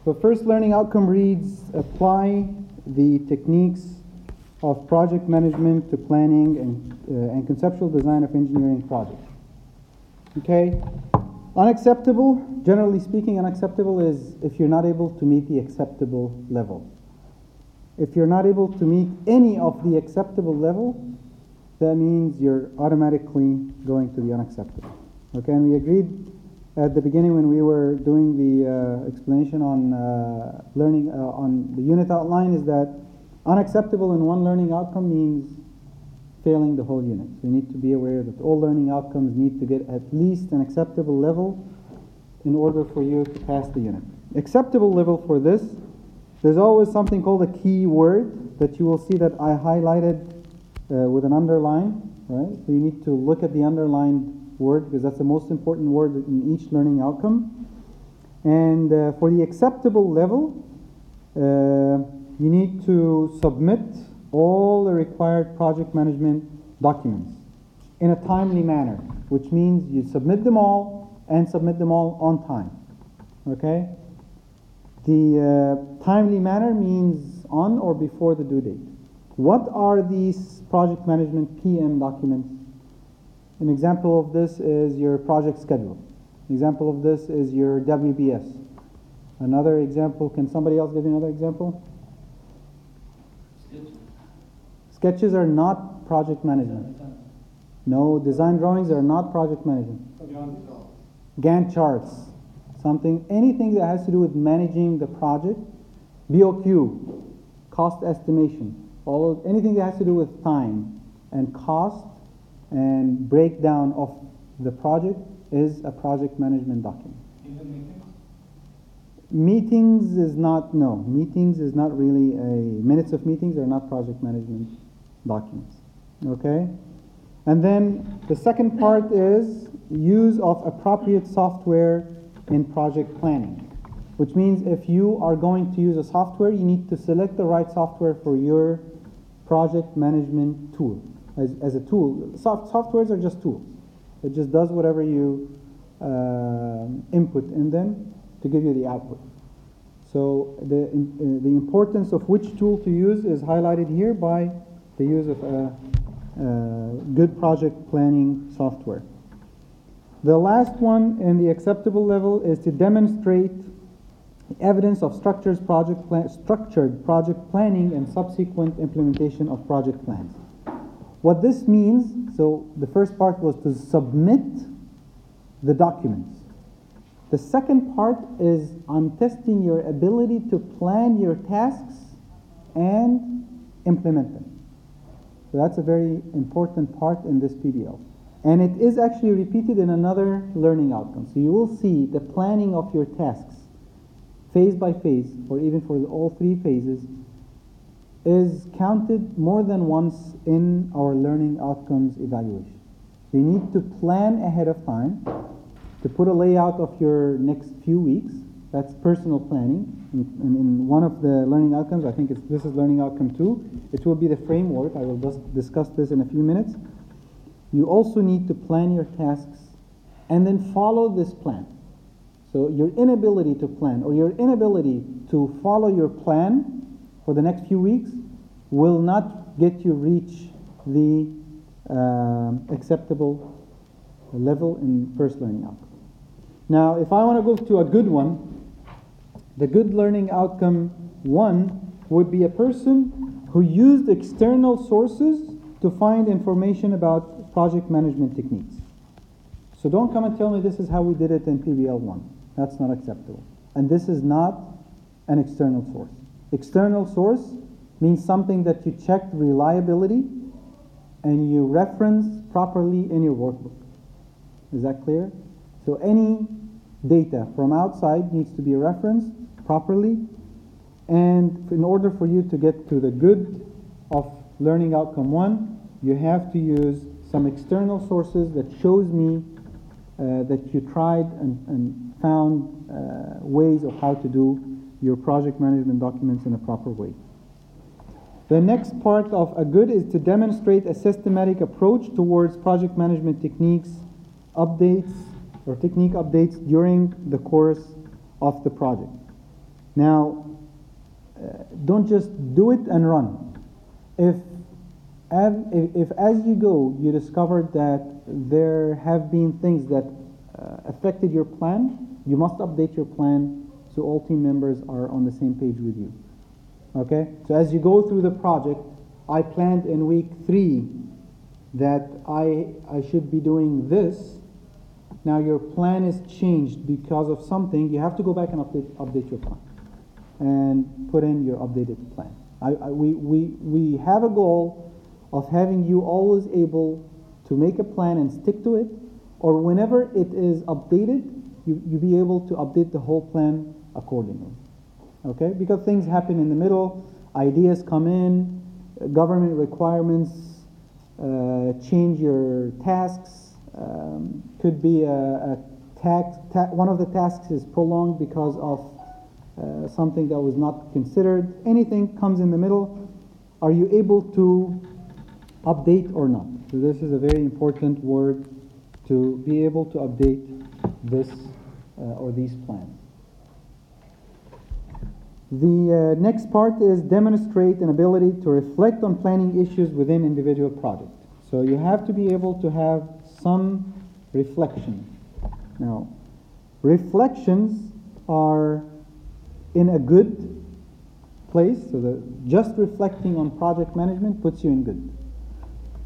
The first learning outcome reads, apply the techniques of project management to planning and conceptual design of engineering projects. Okay? Unacceptable, generally speaking, unacceptable is if you're not able to meet the acceptable level. If you're not able to meet any of the acceptable level, that means you're automatically going to the unacceptable. Okay, and we agreed at the beginning when we were doing the explanation on learning on the unit outline is that unacceptable in one learning outcome means failing the whole unit. So you need to be aware that all learning outcomes need to get at least an acceptable level in order for you to pass the unit. Acceptable level for this, there's always something called a key word that you will see that I highlighted with an underline, right? So you need to look at the underlined word because that's the most important word in each learning outcome. And for the acceptable level, you need to submit all the required project management documents in a timely manner, which means you submit them all and submit them all on time. Okay? The timely manner means on or before the due date. What are these project management PM documents? An example of this is your project schedule. An example of this is your WBS. Another example, can somebody else give me another example? Sketches are not project management. No, design drawings are not project management. Gantt charts, anything that has to do with managing the project. BOQ, cost estimation, anything that has to do with time and cost and breakdown of the project is a project management document. Even meetings? Meetings is not really minutes of meetings are not project management documents. Okay? And then the second part is use of appropriate software in project planning, which means if you are going to use a software, you need to select the right software for your project management tool. As a tool, softwares are just tools. It just does whatever you input in them to give you the output. So the importance of which tool to use is highlighted here by the use of good project planning software. The last one in the acceptable level is to demonstrate evidence of structured project planning and subsequent implementation of project plans. What this means, so the first part was to submit the documents. The second part is I'm testing your ability to plan your tasks and implement them. So that's a very important part in this PBL. And it is actually repeated in another learning outcome. So you will see the planning of your tasks, phase by phase, or even for all three phases, is counted more than once in our learning outcomes evaluation. So you need to plan ahead of time to put a layout of your next few weeks. That's personal planning. And in one of the learning outcomes, I think this is learning outcome 2, it will be the framework. I will just discuss this in a few minutes. You also need to plan your tasks and then follow this plan. So your inability to plan or your inability to follow your plan for the next few weeks will not get you reach the acceptable level in first learning outcome. Now, if I want to go to a good one, the good learning outcome 1 would be a person who used external sources to find information about project management techniques. So don't come and tell me this is how we did it in PBL 1. That's not acceptable. And this is not an external source. External source means something that you checked reliability and you reference properly in your workbook. Is that clear? So any data from outside needs to be referenced properly, and in order for you to get to the good of learning outcome 1, you have to use some external sources that shows me that you tried and found ways of how to do your project management documents in a proper way. The next part of a good is to demonstrate a systematic approach towards project management technique updates during the course of the project. Now, don't just do it and run. If as you go you discover that there have been things that affected your plan, you must update your plan so all team members are on the same page with you. Okay? So as you go through the project, I planned in week 3 that I should be doing this. Now your plan is changed because of something. You have to go back and update your plan and put in your updated plan. We have a goal of having you always able to make a plan and stick to it, or whenever it is updated, you be able to update the whole plan accordingly. Okay? Because things happen in the middle, ideas come in, government requirements change your tasks, could be one of the tasks is prolonged because of something that was not considered. Anything comes in the middle, are you able to update or not? So this is a very important word, to be able to update this or these plans. The next part is demonstrate an ability to reflect on planning issues within individual project. So you have to be able to have some reflection. Now, reflections are in a good place, so just reflecting on project management puts you in good.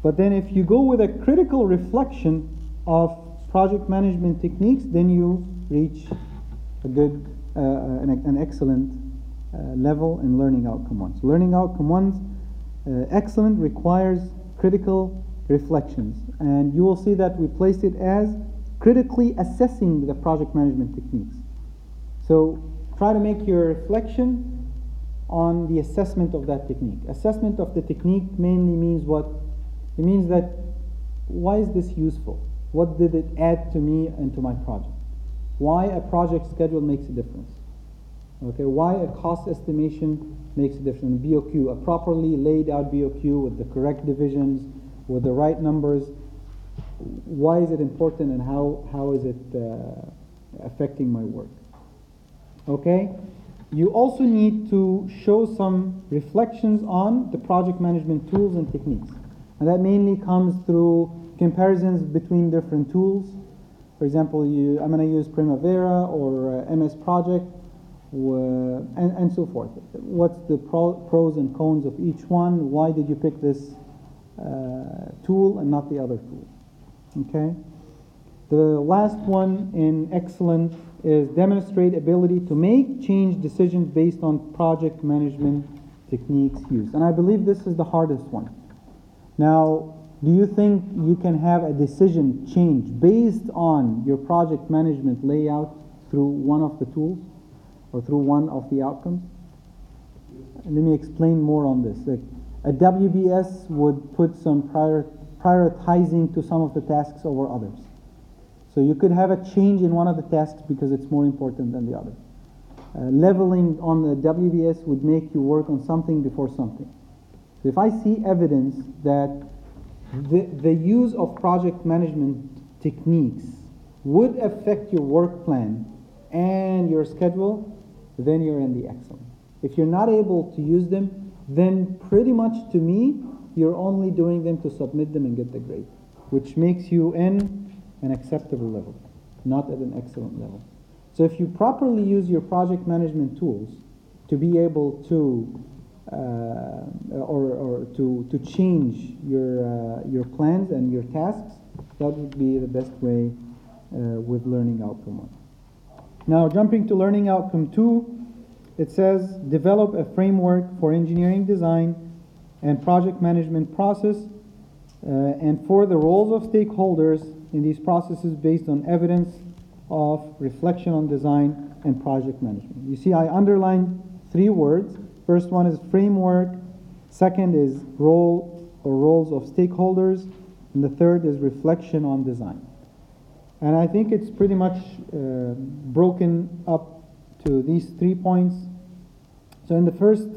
But then if you go with a critical reflection of project management techniques, then you reach a good, an excellent level in learning outcome 1. So learning outcome 1, excellent, requires critical reflections. And you will see that we placed it as critically assessing the project management techniques. So try to make your reflection on the assessment of that technique. Assessment of the technique mainly means what? It means that, why is this useful? What did it add to me and to my project? Why a project schedule makes a difference? Okay, why a cost estimation makes a difference? BOQ, a properly laid out BOQ with the correct divisions, with the right numbers. Why is it important, and how is it affecting my work? Okay, you also need to show some reflections on the project management tools and techniques. And that mainly comes through comparisons between different tools. For example, I'm going to use Primavera or MS Project, and so forth. What's the pros and cons of each one? Why did you pick this tool and not the other tool? Okay. The last one in excellent is demonstrate ability to make change decisions based on project management techniques used. And I believe this is the hardest one. Now, do you think you can have a decision change based on your project management layout through one of the tools or through one of the outcomes? Let me explain more on this. Like, a WBS would put some prioritizing to some of the tasks over others. So you could have a change in one of the tasks because it's more important than the other. Leveling on the WBS would make you work on something before something. So if I see evidence that the use of project management techniques would affect your work plan and your schedule, then you're in the excellent. If you're not able to use them, then pretty much to me, you're only doing them to submit them and get the grade, which makes you in an acceptable level, not at an excellent level. So if you properly use your project management tools to be able to to change your plans and your tasks, that would be the best way with learning outcome 1. Now, jumping to learning outcome 2, it says develop a framework for engineering design and project management process and for the roles of stakeholders in these processes based on evidence of reflection on design and project management. You see, I underlined 3 words. First one is framework, second is role or roles of stakeholders, and the third is reflection on design. And I think it's pretty much broken up to these 3 points. So in the first,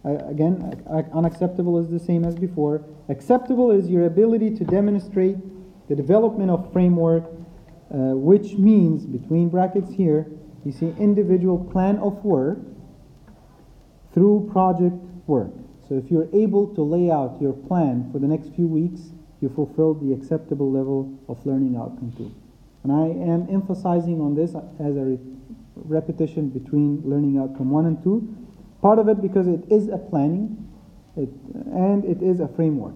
again, unacceptable is the same as before. Acceptable is your ability to demonstrate the development of framework, which means, between brackets here, you see individual plan of work through project work. So if you're able to lay out your plan for the next few weeks, you fulfilled the acceptable level of learning outcome 2. And I am emphasizing on this as a repetition between learning outcome 1 and 2. Part of it because it is a planning, and it is a framework.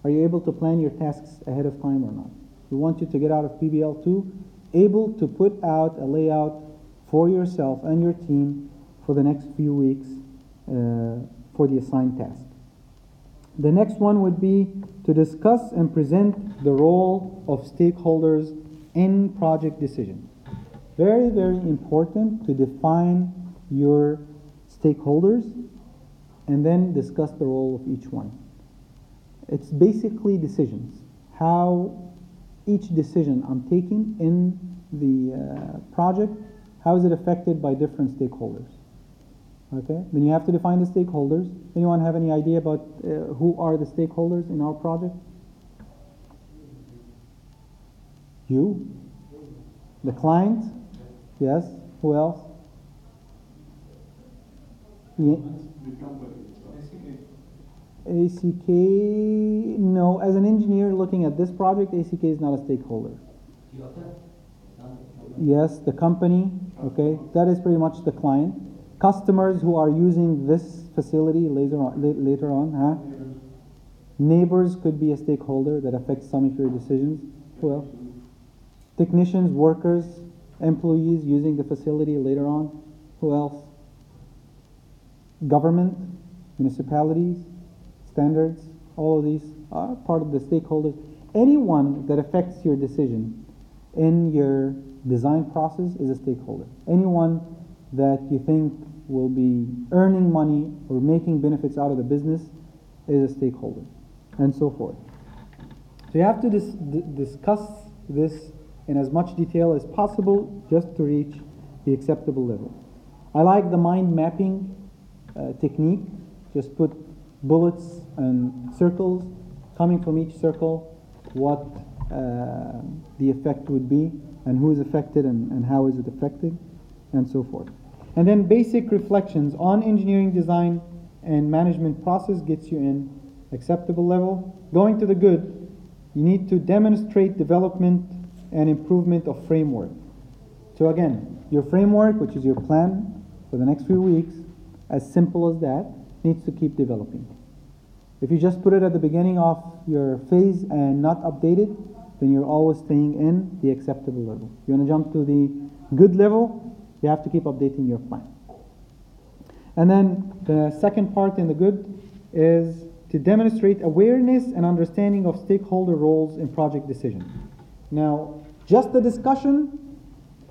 Are you able to plan your tasks ahead of time or not? We want you to get out of PBL 2 able to put out a layout for yourself and your team for the next few weeks for the assigned task. The next one would be to discuss and present the role of stakeholders in project decision. Very, very important to define your stakeholders and then discuss the role of each one. It's basically decisions. How each decision I'm taking in the project, how is it affected by different stakeholders? Okay, then you have to define the stakeholders. Anyone have any idea about who are the stakeholders in our project? You? The client? Yes. Who else? Yeah. ACK, no. As an engineer looking at this project, ACK is not a stakeholder. Yes, the company, okay, that is pretty much the client. Customers who are using this facility later on, huh? Neighbors could be a stakeholder that affects some of your decisions. Who else? Technicians, workers, employees using the facility later on. Who else? Government, municipalities, standards, all of these are part of the stakeholders. Anyone that affects your decision in your design process is a stakeholder. Anyone that you think will be earning money or making benefits out of the business is a stakeholder, and so forth. So you have to discuss this in as much detail as possible just to reach the acceptable level. I like the mind mapping technique. Just put bullets and circles, coming from each circle what the effect would be and who is affected and how is it affected and so forth. And then basic reflections on engineering design and management process gets you in acceptable level. Going to the good, you need to demonstrate development and improvement of framework. So again, your framework, which is your plan for the next few weeks, as simple as that, needs to keep developing. If you just put it at the beginning of your phase and not update it, then you're always staying in the acceptable level. You want to jump to the good level, you have to keep updating your plan. And then the second part in the good is to demonstrate awareness and understanding of stakeholder roles in project decision. Now, just the discussion,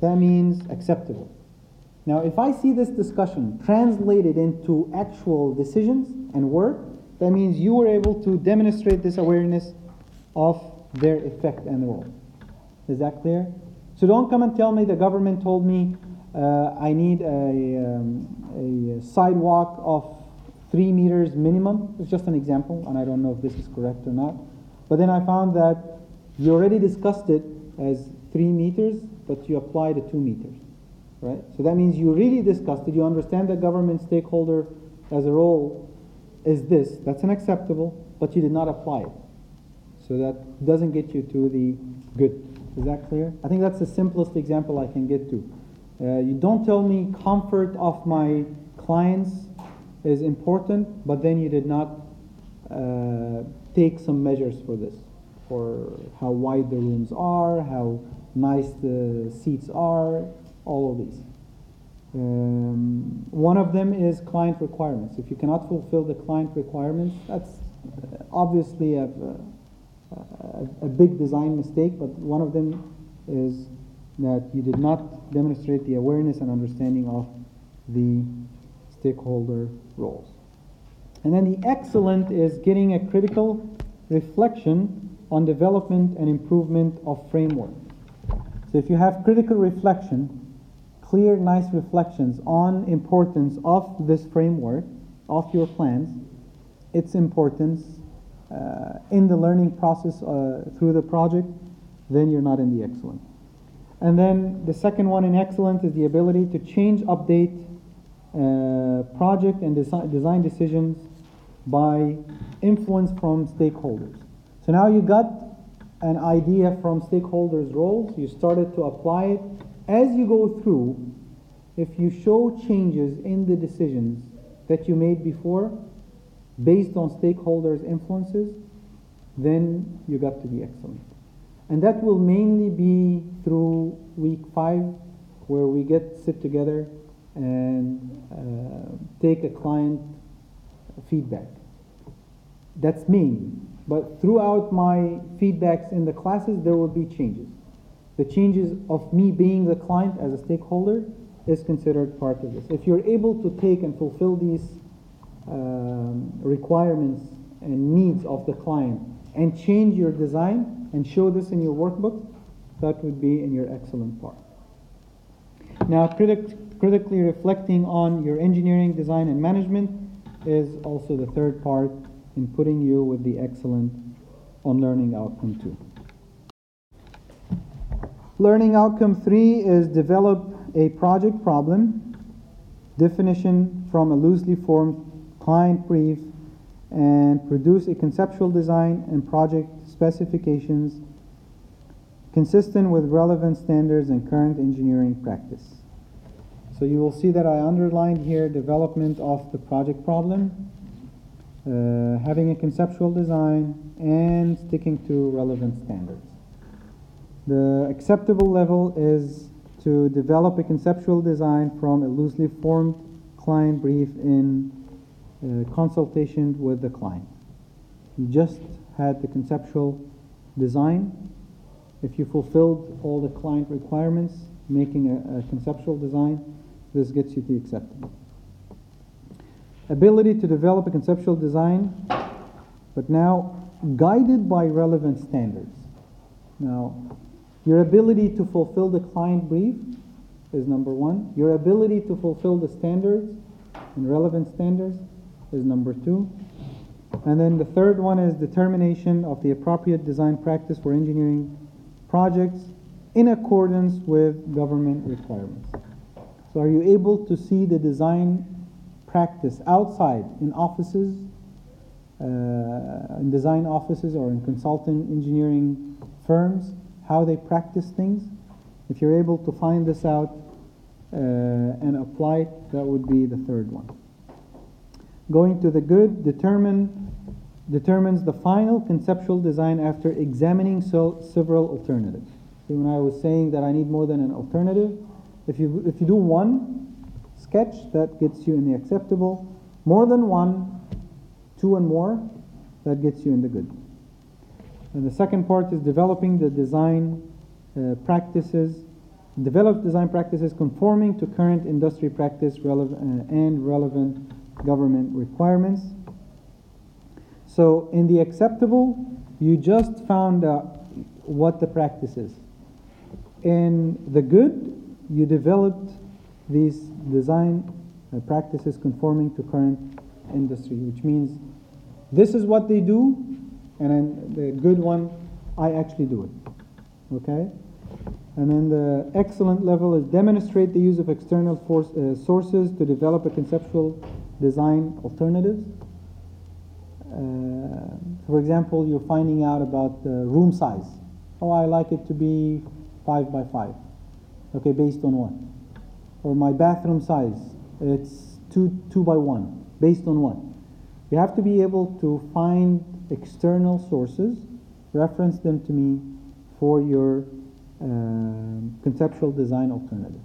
that means acceptable. Now, if I see this discussion translated into actual decisions and work, that means you were able to demonstrate this awareness of their effect and role. Is that clear? So don't come and tell me the government told me I need a sidewalk of 3 meters minimum. It's just an example, and I don't know if this is correct or not. But then I found that you already discussed it as 3 meters, but you applied the 2 meters. Right? So that means you really discussed it. You understand that government stakeholder as a role is this. That's unacceptable, but you did not apply it. So that doesn't get you to the good. Is that clear? I think that's the simplest example I can get to. You don't tell me comfort of my clients is important, but then you did not take some measures for this, for how wide the rooms are, how nice the seats are, all of these. One of them is client requirements. If you cannot fulfill the client requirements, that's obviously a big design mistake, but one of them is that you did not demonstrate the awareness and understanding of the stakeholder roles. And then the excellent is getting a critical reflection on development and improvement of framework. So if you have critical reflection, clear, nice reflections on importance of this framework, of your plans, its importance in the learning process through the project, then you're not in the excellent. And then the second one in excellent is the ability to change, update project and design decisions by influence from stakeholders. So now you got an idea from stakeholders' roles, you started to apply it. As you go through, if you show changes in the decisions that you made before based on stakeholders' influences, then you got to be excellent. And that will mainly be through week 5, where we sit together and take a client feedback. That's mainly. But throughout my feedbacks in the classes, there will be changes. The changes of me being the client as a stakeholder is considered part of this. If you're able to take and fulfill these requirements and needs of the client and change your design and show this in your workbook, that would be in your excellent part. Now, critically reflecting on your engineering, design, and management is also the third part in putting you with the excellent on learning outcome 2. Learning outcome 3 is develop a project problem, definition from a loosely formed client brief, and produce a conceptual design and project specifications consistent with relevant standards and current engineering practice. So you will see that I underlined here development of the project problem, having a conceptual design, and sticking to relevant standards. The acceptable level is to develop a conceptual design from a loosely formed client brief in consultation with the client. You just had the conceptual design. If you fulfilled all the client requirements, making a conceptual design, this gets you the acceptable. Ability to develop a conceptual design, but now guided by relevant standards. Now, your ability to fulfill the client brief is number 1. Your ability to fulfill the standards and relevant standards is number 2. And then the third one is determination of the appropriate design practice for engineering projects in accordance with government requirements. So are you able to see the design practice outside in offices, in design offices or in consulting engineering firms, how they practice things? If you're able to find this out and apply it, that would be the third one. Going to the good, determines the final conceptual design after examining several alternatives. See, when I was saying that I need more than an alternative, if you do one sketch, that gets you in the acceptable. More than one, 2 and more, that gets you in the good. And the second part is developing the design practices. Develop design practices conforming to current industry practice and relevant government requirements. So in the acceptable, you just found out what the practice is. In the good, you developed these design practices conforming to current industry, which means this is what they do, and then the good one, I actually do it. Okay? And then the excellent level is demonstrate the use of external sources to develop a conceptual design alternatives. For example, you're finding out about the room size. Oh, I like it to be 5 by 5. Okay, based on what? Or my bathroom size, it's 2 by 1. Based on what? You have to be able to find external sources, reference them to me for your conceptual design alternative.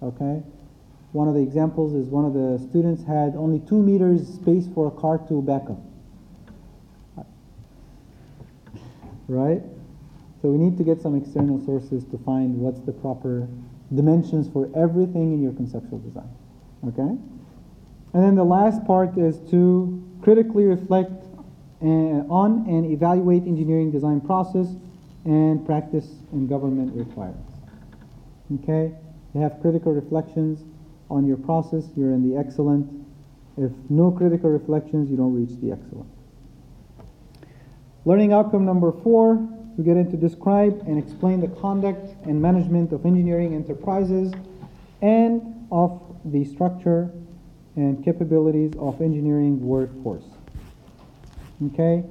Okay? One of the examples is one of the students had only 2 meters space for a car to back up. Right? So we need to get some external sources to find what's the proper dimensions for everything in your conceptual design. Okay? And then the last part is to critically reflect on and evaluate engineering design process and practice and government requirements. Okay? You have critical reflections on your process, you're in the excellent. If no critical reflections, you don't reach the excellent. Learning outcome number 4, we get into describe and explain the conduct and management of engineering enterprises and of the structure and capabilities of engineering workforce. Okay?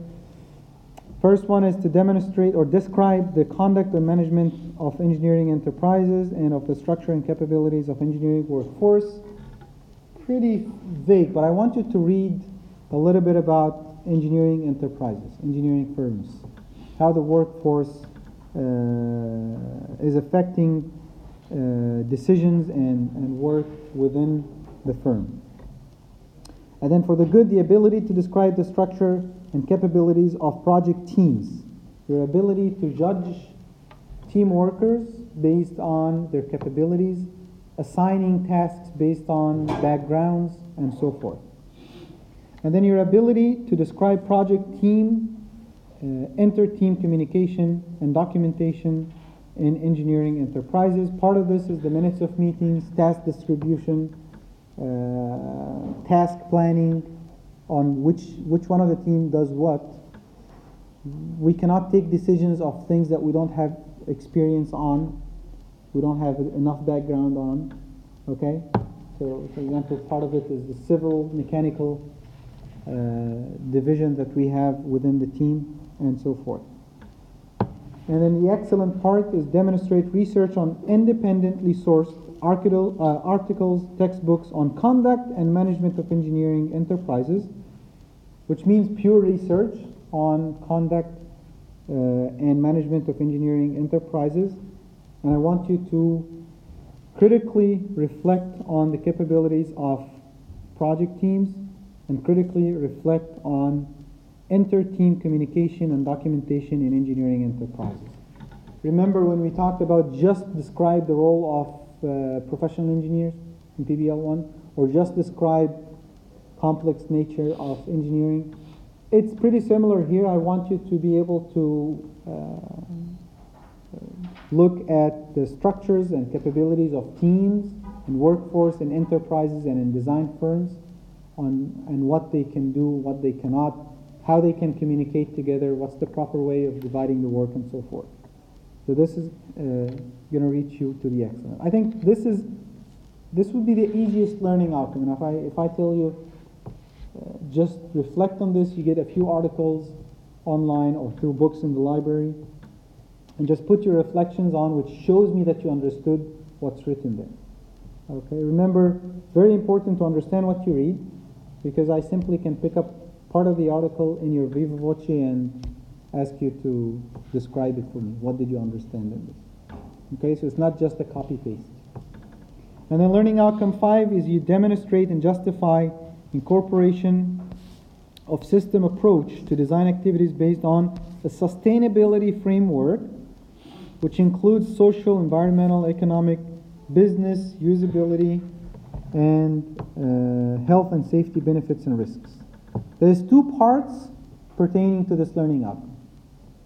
First one is to demonstrate or describe the conduct and management of engineering enterprises and of the structure and capabilities of engineering workforce. Pretty vague, but I want you to read a little bit about engineering enterprises, engineering firms, how the workforce is affecting decisions and work within the firm. And then for the good, the ability to describe the structure and capabilities of project teams, your ability to judge team workers based on their capabilities, assigning tasks based on backgrounds, and so forth. And then your ability to describe project team, inter-team communication, and documentation in engineering enterprises. Part of this is the minutes of meetings, task distribution, task planning, on which one of the team does what. We cannot take decisions of things that we don't have experience on, we don't have enough background on, okay? So, for example, part of it is the civil, mechanical division that we have within the team, and so forth. And then the excellent part is demonstrate research on independently sourced articles, textbooks on conduct and management of engineering enterprises, which means pure research on conduct and management of engineering enterprises. And I want you to critically reflect on the capabilities of project teams and critically reflect on inter-team communication and documentation in engineering enterprises. Remember when we talked about just describe the role of professional engineers in PBL 1, or just describe complex nature of engineering? It's pretty similar here. I want you to be able to look at the structures and capabilities of teams and workforce and enterprises and in design firms and what they can do, what they cannot, how they can communicate together, what's the proper way of dividing the work, and so forth. So this is going to reach you to the excellent. I think this would be the easiest learning outcome. And if I tell you just reflect on this, you get a few articles online or through books in the library, and just put your reflections on, which shows me that you understood what's written there. Okay, remember, very important to understand what you read, because I simply can pick up part of the article in your viva voce and ask you to describe it for me. What did you understand in this? Okay, so it's not just a copy-paste. And then learning outcome 5 is you demonstrate and justify incorporation of system approach to design activities based on a sustainability framework, which includes social, environmental, economic, business, usability, and health and safety benefits and risks. There's 2 parts pertaining to this learning outcome.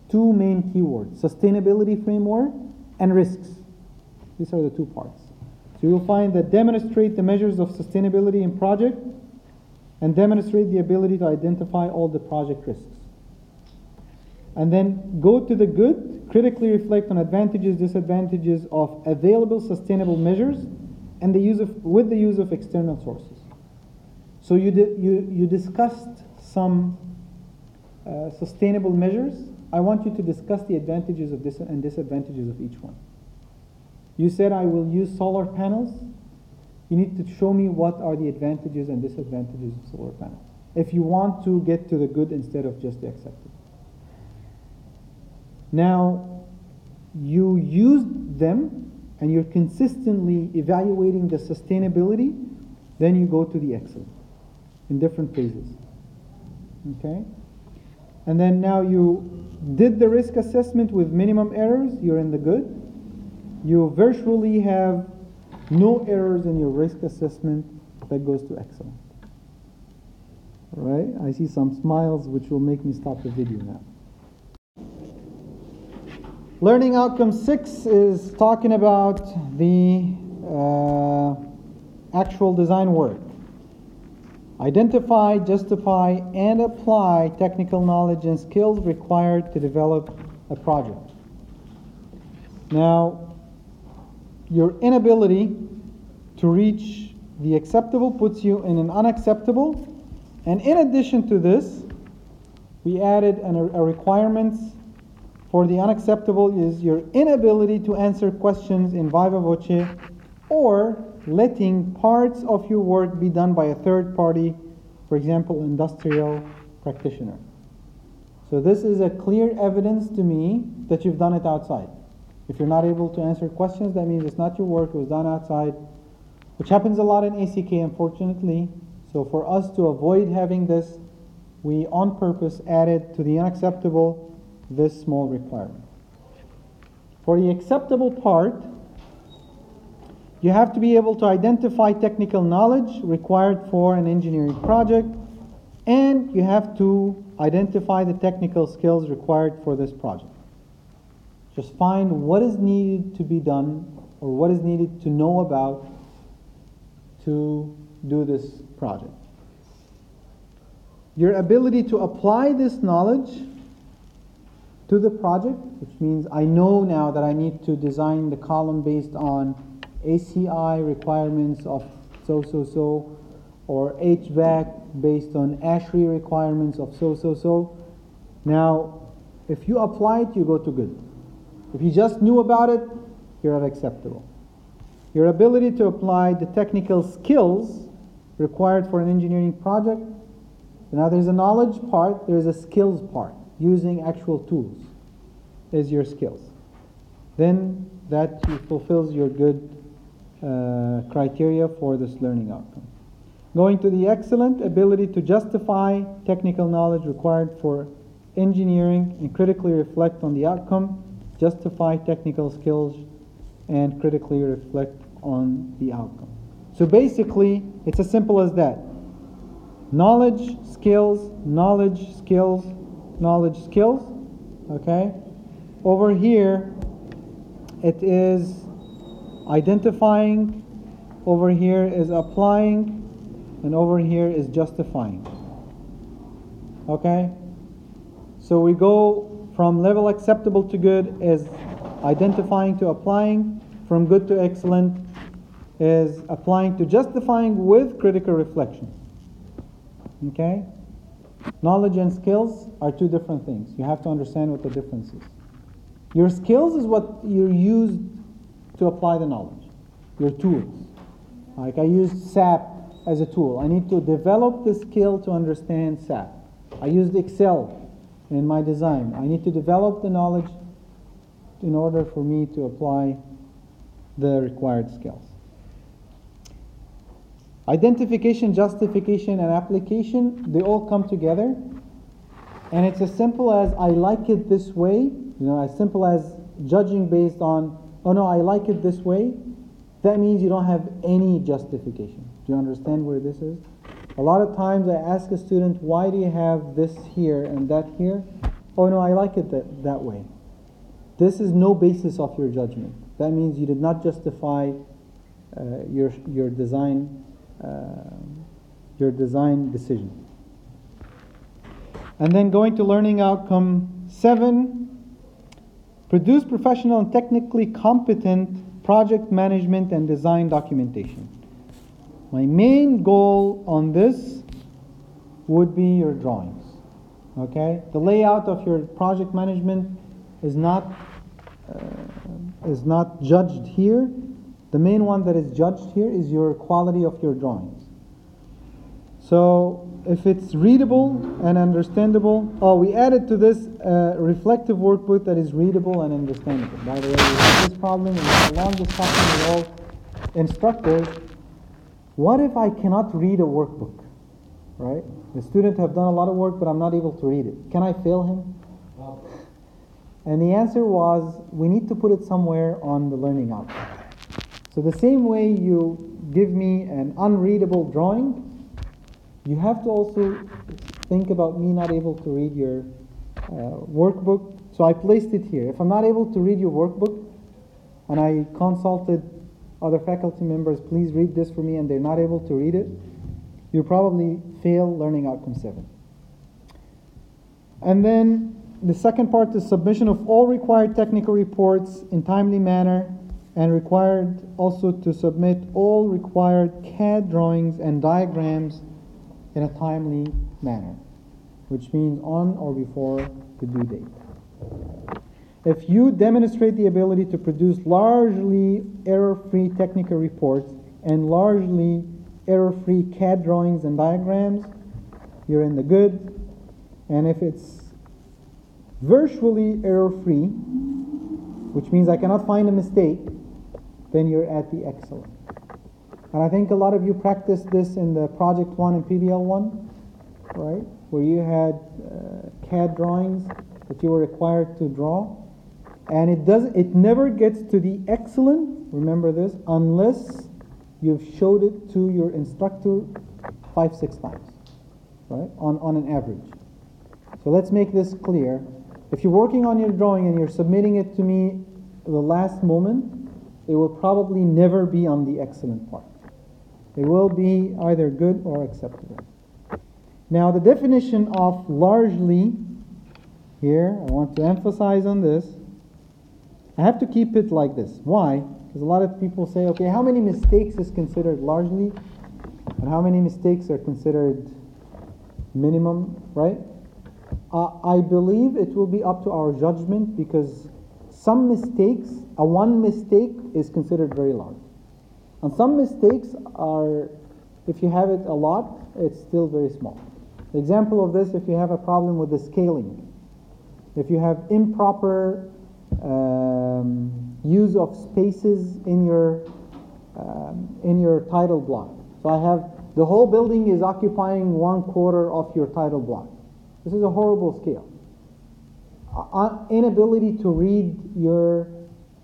2 main keywords: sustainability framework and risks. These are the 2 parts. So you'll find that demonstrate the measures of sustainability in project and demonstrate the ability to identify all the project risks. And then go to the good, critically reflect on advantages, disadvantages of available sustainable measures and with the use of external sources. So you discussed some sustainable measures. I want you to discuss the advantages of this and disadvantages of each one. You said I will use solar panels. You need to show me what are the advantages and disadvantages of solar panels, if you want to get to the good instead of just the accepted. Now, you used them and you're consistently evaluating the sustainability, then you go to the excellent in different phases. Okay? And then now you did the risk assessment with minimum errors, you're in the good. You virtually have no errors in your risk assessment, that goes to excellent. All right? I see some smiles which will make me stop the video now. Learning outcome 6 is talking about the actual design work. Identify, justify, and apply technical knowledge and skills required to develop a project. Now, your inability to reach the acceptable puts you in an unacceptable. And in addition to this, we added a requirements for the unacceptable is your inability to answer questions in viva voce or letting parts of your work be done by a third party, for example, industrial practitioner. So this is a clear evidence to me that you've done it outside. If you're not able to answer questions, that means it's not your work, it was done outside, which happens a lot in ACK, unfortunately. So for us to avoid having this, we on purpose added to the unacceptable this small requirement. For the acceptable part, you have to be able to identify technical knowledge required for an engineering project, and you have to identify the technical skills required for this project. Just find what is needed to be done or what is needed to know about to do this project. Your ability to apply this knowledge to the project, which means I know now that I need to design the column based on ACI requirements of so, or HVAC based on ASHRAE requirements of so. Now, if you apply it, you go to good. If you just knew about it, you're unacceptable. Your ability to apply the technical skills required for an engineering project. Now there's a knowledge part, there's a skills part. Using actual tools is your skills. Then that fulfills your good criteria for this learning outcome. Going to the excellent, ability to justify technical knowledge required for engineering and critically reflect on the outcome, justify technical skills, and critically reflect on the outcome. So basically, it's as simple as that. Knowledge, skills, knowledge, skills, knowledge, skills. Okay? Over here, it is identifying, over here is applying, and over here is justifying. Okay? So we go from level acceptable to good is identifying to applying, from good to excellent is applying to justifying with critical reflection. Okay? Knowledge and skills are two different things. You have to understand what the difference is. Your skills is what you use to apply the knowledge. Your tools. Like I used SAP as a tool. I need to develop the skill to understand SAP. I used Excel in my design. I need to develop the knowledge in order for me to apply the required skills. Identification, justification, and application, they all come together. And it's as simple as I like it this way, as simple as judging based on, oh no, I like it this way. That means you don't have any justification. Do you understand where this is? A lot of times I ask a student, why do you have this here and that here? Oh no, I like it that way. This is no basis of your judgment. That means you did not justify your design decision. And then going to learning outcome 7, produce professional and technically competent project management and design documentation. My main goal on this would be your drawings. Okay? The layout of your project management is not judged here. The main one that is judged here is your quality of your drawings. So if it's readable and understandable, we added to this reflective workbook that is readable and understandable. By the way, we have this problem and we had a long discussion with all instructors. What if I cannot read a workbook? Right? The student have done a lot of work, but I'm not able to read it. Can I fail him? And the answer was, we need to put it somewhere on the learning outcome. So the same way you give me an unreadable drawing, you have to also think about me not able to read your workbook. So I placed it here. If I'm not able to read your workbook, and I consulted other faculty members, please read this for me, and they're not able to read it, you probably fail learning outcome 7. And then the second part is submission of all required technical reports in timely manner and required also to submit all required CAD drawings and diagrams in a timely manner, which means on or before the due date. If you demonstrate the ability to produce largely error-free technical reports and largely error-free CAD drawings and diagrams, you're in the good. And if it's virtually error-free, which means I cannot find a mistake, then you're at the excellent. And I think a lot of you practiced this in the Project 1 and PBL 1, right? Where you had CAD drawings that you were required to draw. And it never gets to the excellent, remember this, unless you've showed it to your instructor 5-6 times, right? On an average. So let's make this clear. If you're working on your drawing and you're submitting it to me the last moment, it will probably never be on the excellent part. It will be either good or acceptable. Now the definition of largely, here, I want to emphasize on this. I have to keep it like this. Why? Because a lot of people say, okay, how many mistakes is considered largely? And how many mistakes are considered minimum, right? I believe it will be up to our judgment, because some mistakes, one mistake is considered very large. And some mistakes are, if you have it a lot, it's still very small. The example of this, if you have a problem with the scaling, if you have improper use of spaces in your title block. So I have the whole building is occupying 1/4 of your title block. This is a horrible scale. Inability to read your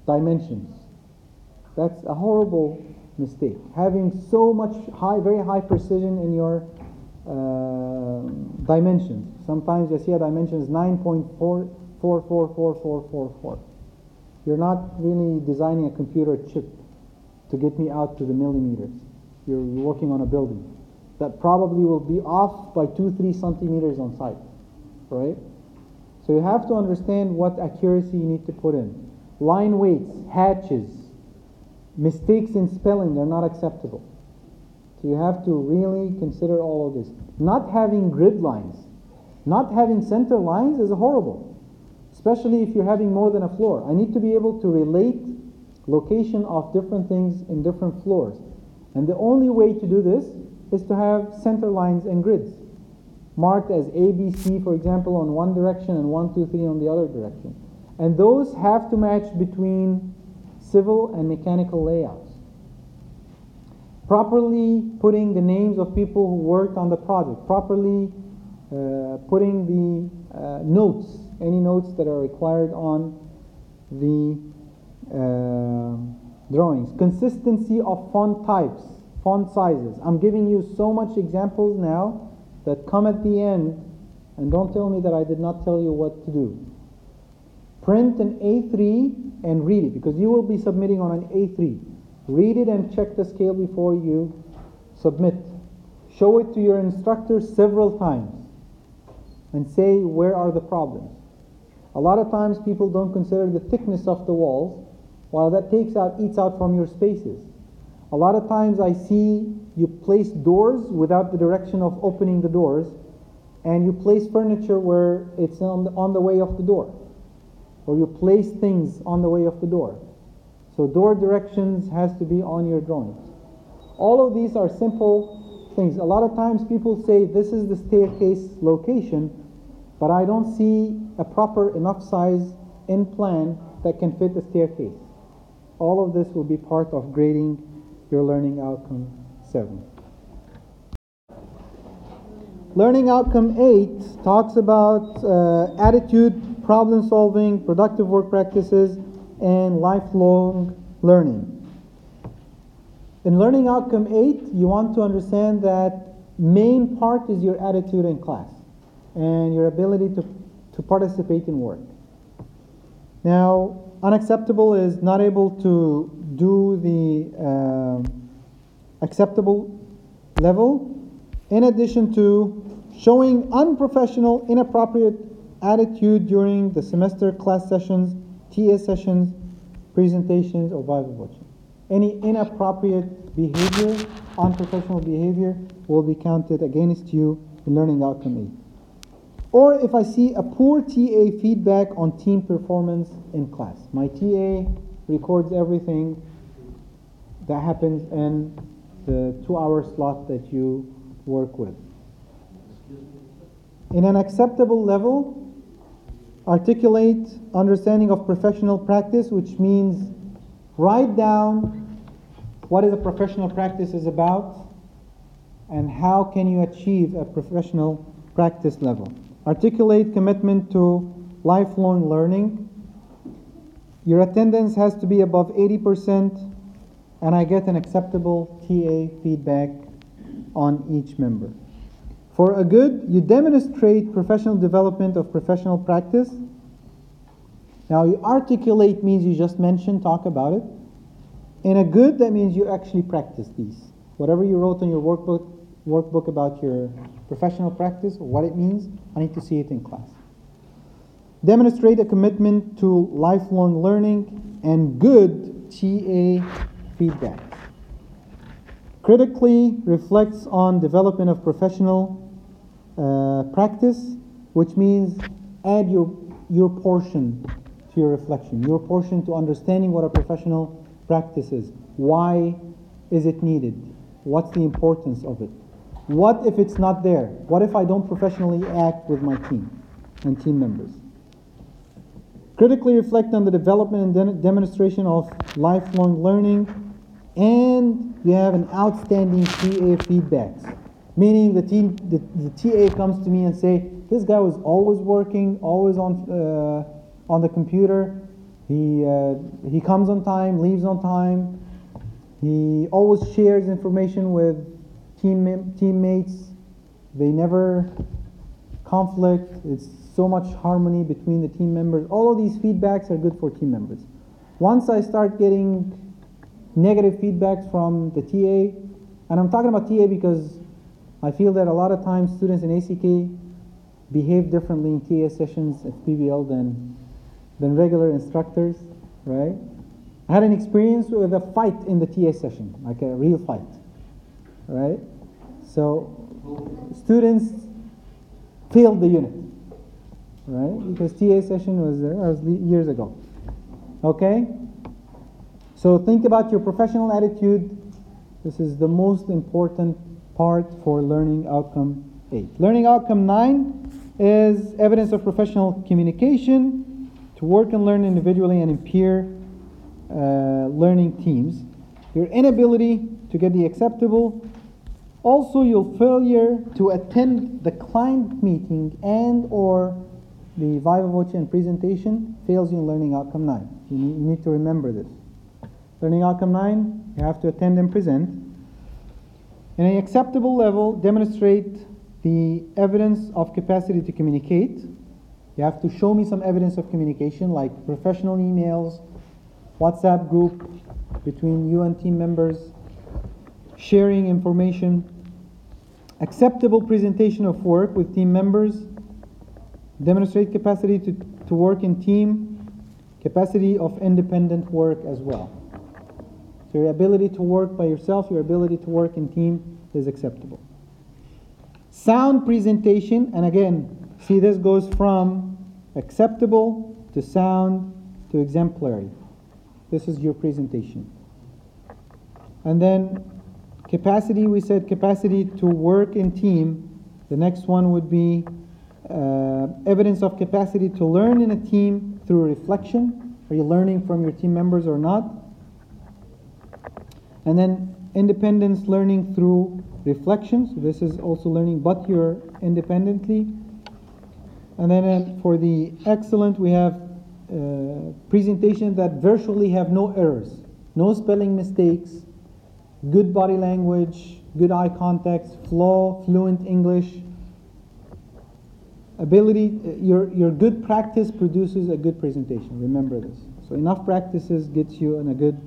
dimensions. That's a horrible mistake. Having so much very high precision in your dimensions. Sometimes you see a dimension is 9.444444. You're not really designing a computer chip to get me out to the millimeters. You're working on a building that probably will be off by 2-3 centimeters on site, right? So you have to understand what accuracy you need to put in. Line weights, hatches, mistakes in spelling are not acceptable. So you have to really consider all of this. Not having grid lines, not having center lines is horrible, especially if you're having more than a floor. I need to be able to relate location of different things in different floors. And the only way to do this is to have center lines and grids marked as A, B, C, for example, on one direction and 1, 2, 3 on the other direction. And those have to match between civil and mechanical layouts. Properly putting the names of people who worked on the project, properly putting the notes, any notes that are required on the drawings. Consistency of font types, font sizes. I'm giving you so much examples now that come at the end, and don't tell me that I did not tell you what to do. Print an A3 and read it, because you will be submitting on an A3. Read it and check the scale before you submit. Show it to your instructor several times and say, where are the problems? A lot of times people don't consider the thickness of the walls, while that eats out from your spaces. A lot of times I see you place doors without the direction of opening the doors, and you place furniture where it's on the way of the door, or you place things on the way of the door. So door directions has to be on your drawings. All of these are simple things. A lot of times people say this is the staircase location, but I don't see a proper enough size in plan that can fit the staircase. All of this will be part of grading your learning outcome 7. Learning outcome 8 talks about attitude, problem solving, productive work practices, and lifelong learning. In learning outcome 8, you want to understand that main part is your attitude in class and your ability to participate in work. Now, unacceptable is not able to do the acceptable level, in addition to showing unprofessional, inappropriate attitude during the semester class sessions, TA sessions, presentations, or viva voce. Any inappropriate behavior, unprofessional behavior, will be counted against you in learning outcome 8. Or if I see a poor TA feedback on team performance in class. My TA records everything that happens in the 2-hour slot that you work with. In an acceptable level, articulate understanding of professional practice, which means write down what is a professional practice is about and how can you achieve a professional practice level. Articulate commitment to lifelong learning. Your attendance has to be above 80%, and I get an acceptable TA feedback on each member. For a good, you demonstrate professional development of professional practice. Now, you articulate means you just mention, talk about it. In a good, that means you actually practice these. Whatever you wrote in your workbook about your professional practice, or what it means, I need to see it in class. Demonstrate a commitment to lifelong learning and good TA feedback. Critically reflects on development of professional practice, which means add your portion to your reflection, your portion to understanding what a professional practice is. Why is it needed? What's the importance of it? What if it's not there? What if I don't professionally act with my team and team members? Critically reflect on the development and demonstration of lifelong learning, and you have an outstanding TA feedbacks. Meaning the TA comes to me and say, this guy was always working, always on the computer. He comes on time, leaves on time. He always shares information with teammates. They never conflict. It's so much harmony between the team members. All of these feedbacks are good for team members. Once I start getting negative feedbacks from the TA, and I'm talking about TA because I feel that a lot of times students in ACK behave differently in TA sessions at PBL than regular instructors, right? I had an experience with a fight in the TA session, like a real fight, right? So students failed the unit, right? Because TA session was years ago. Okay? So think about your professional attitude. This is the most important part for learning outcome 8. Learning outcome 9 is evidence of professional communication, to work and learn individually and in peer learning teams. Your inability to get the acceptable. Also, your failure to attend the client meeting and or the viva voce and presentation fails you in learning outcome 9. You need to remember this. Learning outcome 9, you have to attend and present. In an acceptable level, demonstrate the evidence of capacity to communicate. You have to show me some evidence of communication, like professional emails, WhatsApp group between you and team members, sharing information, acceptable presentation of work with team members, demonstrate capacity to work in team, capacity of independent work as well. So your ability to work by yourself, your ability to work in team is acceptable. Sound presentation, and again, see this goes from acceptable to sound to exemplary. This is your presentation. And then capacity, we said capacity to work in team. The next one would be evidence of capacity to learn in a team through reflection. Are you learning from your team members or not? And then independence learning through reflection. So this is also learning, but you're independently. And then for the excellent, we have presentations that virtually have no errors, no spelling mistakes, good body language, good eye contact, fluent English. Ability, your good practice produces a good presentation. Remember this. So enough practices gets you in a good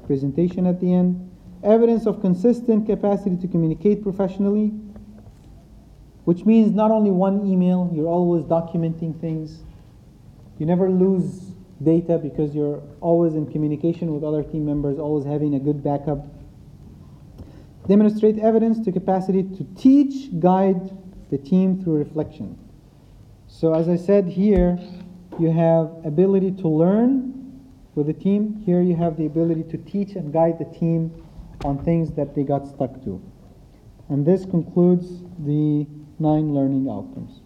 presentation at the end. Evidence of consistent capacity to communicate professionally, which means not only one email, you're always documenting things. You never lose data because you're always in communication with other team members, always having a good backup. Demonstrate evidence to capacity to teach, guide the team through reflection. So as I said here, you have ability to learn with the team. Here you have the ability to teach and guide the team on things that they got stuck to. And this concludes the 9 learning outcomes.